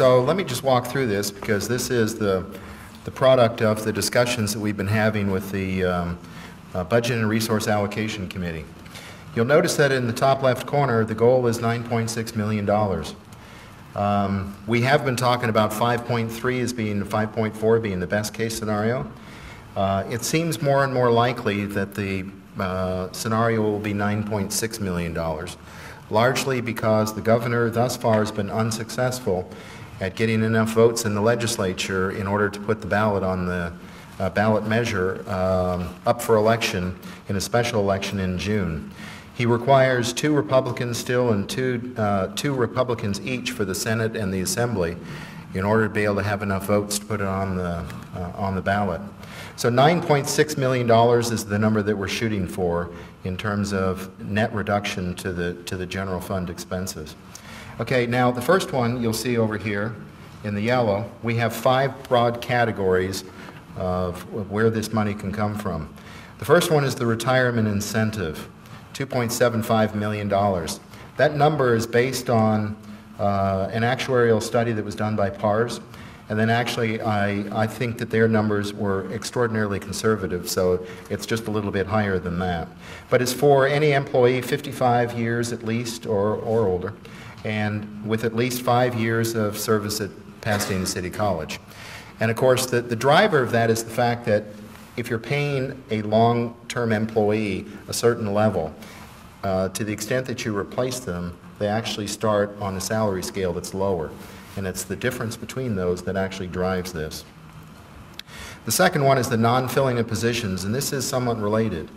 so let me just walk through this because this is the product of the discussions that we've been having with the Budget and Resource Allocation Committee. You'll notice that in the top left corner, the goal is $9.6 million. We have been talking about 5.3 as being 5.4 being the best case scenario. It seems more and more likely that the scenario will be $9.6 million, largely because the governor thus far has been unsuccessful at getting enough votes in the legislature in order to put the ballot on the ballot measure up for election in a special election in June. He requires 2 Republicans still and two Republicans each for the Senate and the Assembly in order to be able to have enough votes to put it on the ballot. So $9.6 million is the number that we're shooting for in terms of net reduction to the general fund expenses. Okay, now the first one you'll see over here in the yellow, we have 5 broad categories of where this money can come from. The first one is the retirement incentive, $2.75 million. That number is based on an actuarial study that was done by PARS. And then actually, I think that their numbers were extraordinarily conservative, so it's just a little bit higher than that. But it's for any employee 55 years at least or older, and with at least 5 years of service at Pasadena City College. And of course, the driver of that is the fact that if you're paying a long-term employee a certain level, to the extent that you replace them, they actually start on a salary scale that's lower. And it's the difference between those that actually drives this. The second one is the non-filling of positions, and this is somewhat related.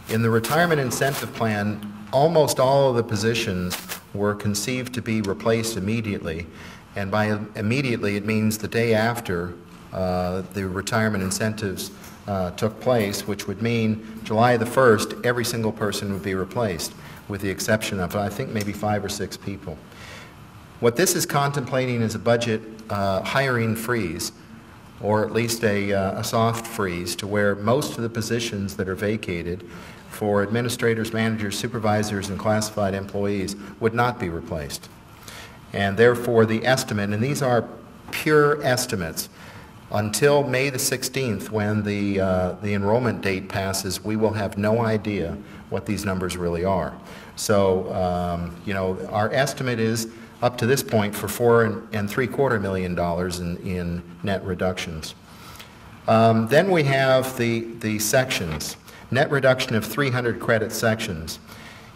In the retirement incentive plan, almost all of the positions were conceived to be replaced immediately, and by immediately it means the day after the retirement incentives took place, which would mean July the 1st, every single person would be replaced, with the exception of, I think, maybe 5 or 6 people. What this is contemplating is a budget hiring freeze, or at least a soft freeze, to where most of the positions that are vacated for administrators, managers, supervisors, and classified employees would not be replaced. And therefore the estimate, and these are pure estimates, until May the 16th, when the enrollment date passes, we will have no idea what these numbers really are. So, you know, our estimate is up to this point for $4.75 million in net reductions. Then we have the sections, net reduction of 300 credit sections.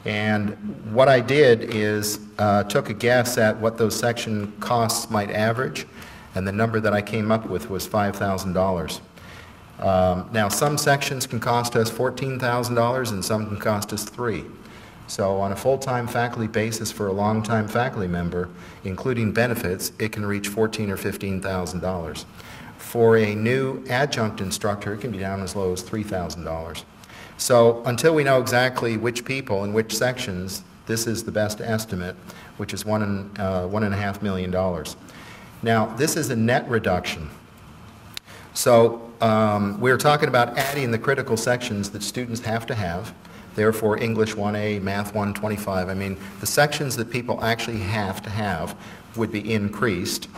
And what I did is took a guess at what those section costs might average, and the number that I came up with was $5,000. Now, some sections can cost us $14,000 and some can cost us $3,000. So on a full-time faculty basis for a long-time faculty member, including benefits, it can reach $14,000 or $15,000. For a new adjunct instructor, it can be down as low as $3,000. So until we know exactly which people and which sections, this is the best estimate, which is $1.5 million. Now, this is a net reduction. So we're talking about adding the critical sections that students have to have. Therefore, English 1A, Math 125. I mean, the sections that people actually have to have would be increased.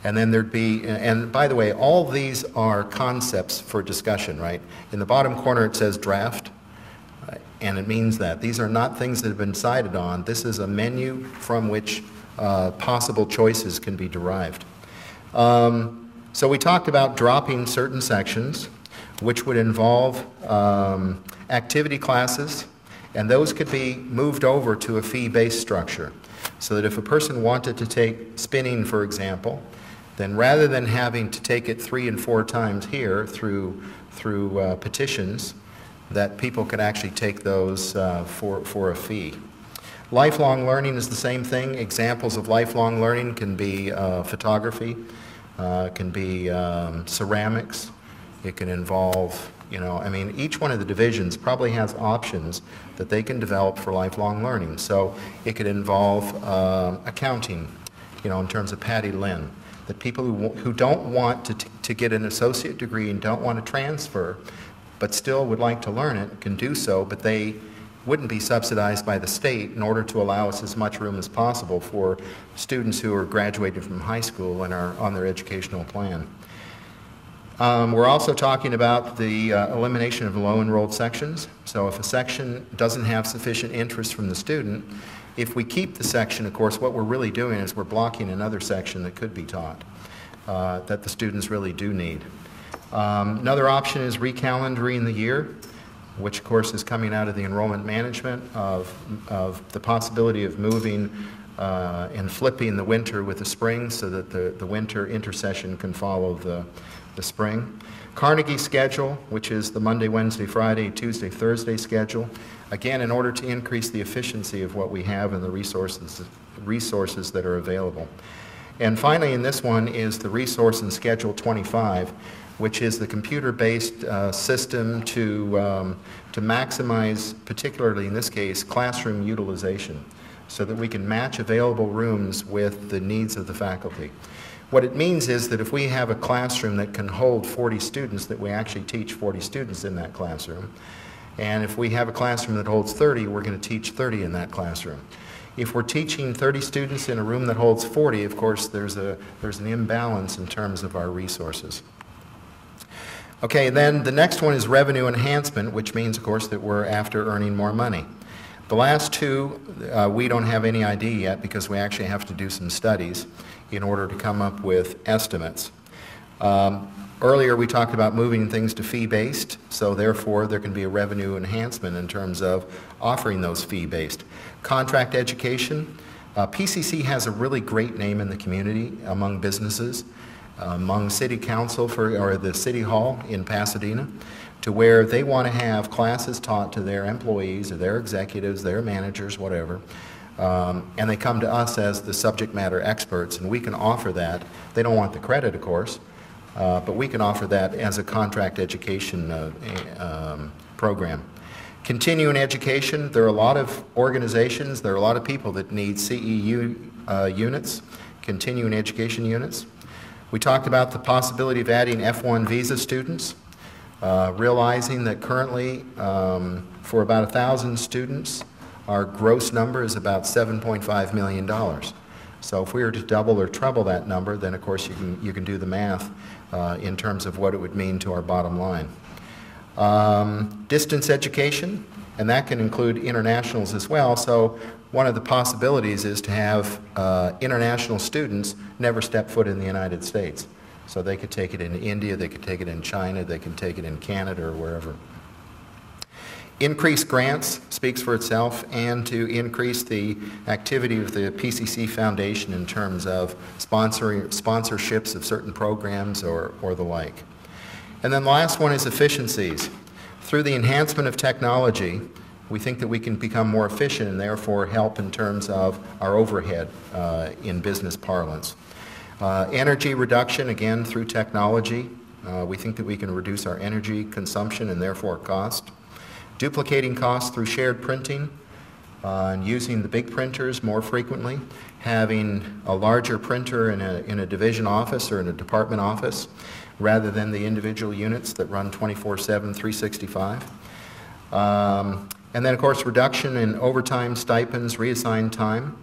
And then there'd be, and by the way, all these are concepts for discussion, right? In the bottom corner it says draft, and it means that. These are not things that have been decided on. This is a menu from which possible choices can be derived. So we talked about dropping certain sections, which would involve activity classes, and those could be moved over to a fee-based structure. So that if a person wanted to take spinning, for example, then rather than having to take it 3 and 4 times here through petitions, that people could actually take those for a fee. Lifelong learning is the same thing. Examples of lifelong learning can be photography, can be ceramics. It can involve, you know, I mean, each one of the divisions probably has options that they can develop for lifelong learning. So it could involve accounting, you know, in terms of Patty Lynn, that people who don't want to get an associate degree and don't want to transfer, but still would like to learn it, can do so, but they wouldn't be subsidized by the state in order to allow us as much room as possible for students who are graduating from high school and are on their educational plan. We're also talking about the elimination of low-enrolled sections. So if a section doesn't have sufficient interest from the student, if we keep the section, of course, what we're really doing is we're blocking another section that could be taught that the students really do need. Another option is recalendering the year, which of course is coming out of the enrollment management of the possibility of moving and flipping the winter with the spring so that the winter intersession can follow the spring. Carnegie schedule, which is the Monday, Wednesday, Friday, Tuesday, Thursday schedule. Again, in order to increase the efficiency of what we have and the resources that are available. And finally, in this one is the resource in Schedule 25, which is the computer-based system to maximize, particularly in this case, classroom utilization, so that we can match available rooms with the needs of the faculty. What it means is that if we have a classroom that can hold 40 students, that we actually teach 40 students in that classroom. And if we have a classroom that holds 30, we're going to teach 30 in that classroom. If we're teaching 30 students in a room that holds 40, of course, there's an imbalance in terms of our resources. Okay, then the next one is revenue enhancement, which means, of course, that we're after earning more money. The last two, we don't have any idea yet because we actually have to do some studies in order to come up with estimates. Earlier we talked about moving things to fee-based, so therefore there can be a revenue enhancement in terms of offering those fee-based. Contract education, PCC has a really great name in the community among businesses, among city council or the city hall in Pasadena, to where they want to have classes taught to their employees or their executives, their managers, whatever, and they come to us as the subject matter experts, and we can offer that. They don't want the credit, of course, but we can offer that as a contract education program. Continuing education, there are a lot of organizations, there are a lot of people that need CEU units, continuing education units. We talked about the possibility of adding F1 visa students, realizing that currently for about 1,000 students, our gross number is about $7.5 million. So if we were to double or treble that number, then of course you can do the math in terms of what it would mean to our bottom line. Distance education, and that can include internationals as well. So one of the possibilities is to have international students never step foot in the United States. So they could take it in India, they could take it in China, they can take it in Canada or wherever. Increased grants speaks for itself, and to increase the activity of the PCC Foundation in terms of sponsorships of certain programs or the like. And then the last one is efficiencies. Through the enhancement of technology, we think that we can become more efficient and therefore help in terms of our overhead in business parlance. Energy reduction, again, through technology. We think that we can reduce our energy consumption and therefore cost. Duplicating costs through shared printing and using the big printers more frequently. Having a larger printer in a division office or in a department office rather than the individual units that run 24/7, 365. And then, of course, reduction in overtime stipends, reassigned time.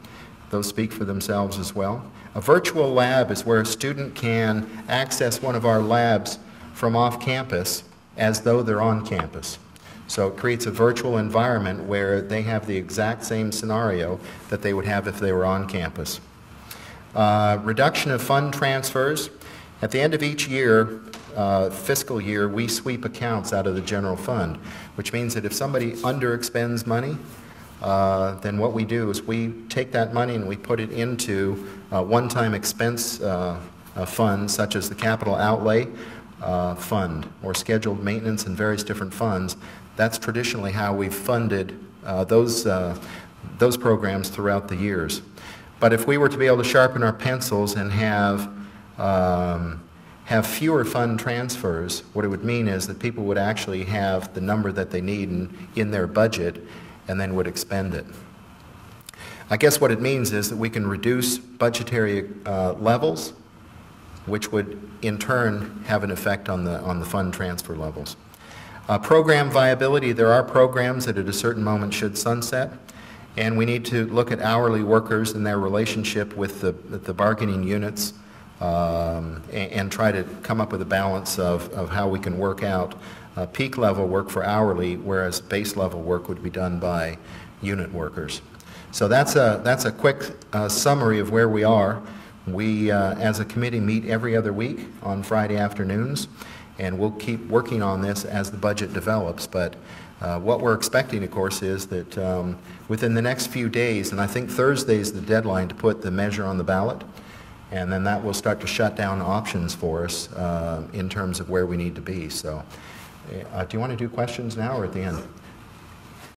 Those speak for themselves as well. A virtual lab is where a student can access one of our labs from off campus as though they're on campus. So it creates a virtual environment where they have the exact same scenario that they would have if they were on campus. Reduction of fund transfers. At the end of each year, fiscal year, we sweep accounts out of the general fund, which means that if somebody underexpends money, then what we do is we take that money and we put it into one-time expense funds, such as the capital outlay fund or scheduled maintenance and various different funds. That's traditionally how we've funded those programs throughout the years. But if we were to be able to sharpen our pencils and have fewer fund transfers, what it would mean is that people would actually have the number that they need in their budget and then would expend it. I guess what it means is that we can reduce budgetary levels, which would in turn have an effect on the fund transfer levels. Program viability, there are programs that at a certain moment should sunset, and we need to look at hourly workers and their relationship with the bargaining units and try to come up with a balance of how we can work out peak level work for hourly, whereas base level work would be done by unit workers. So that's a quick summary of where we are. We, as a committee, meet every other week on Friday afternoons, and we'll keep working on this as the budget develops. But what we're expecting, of course, is that within the next few days, and I think Thursday is the deadline to put the measure on the ballot, and then that will start to shut down options for us in terms of where we need to be. So, do you want to do questions now or at the end?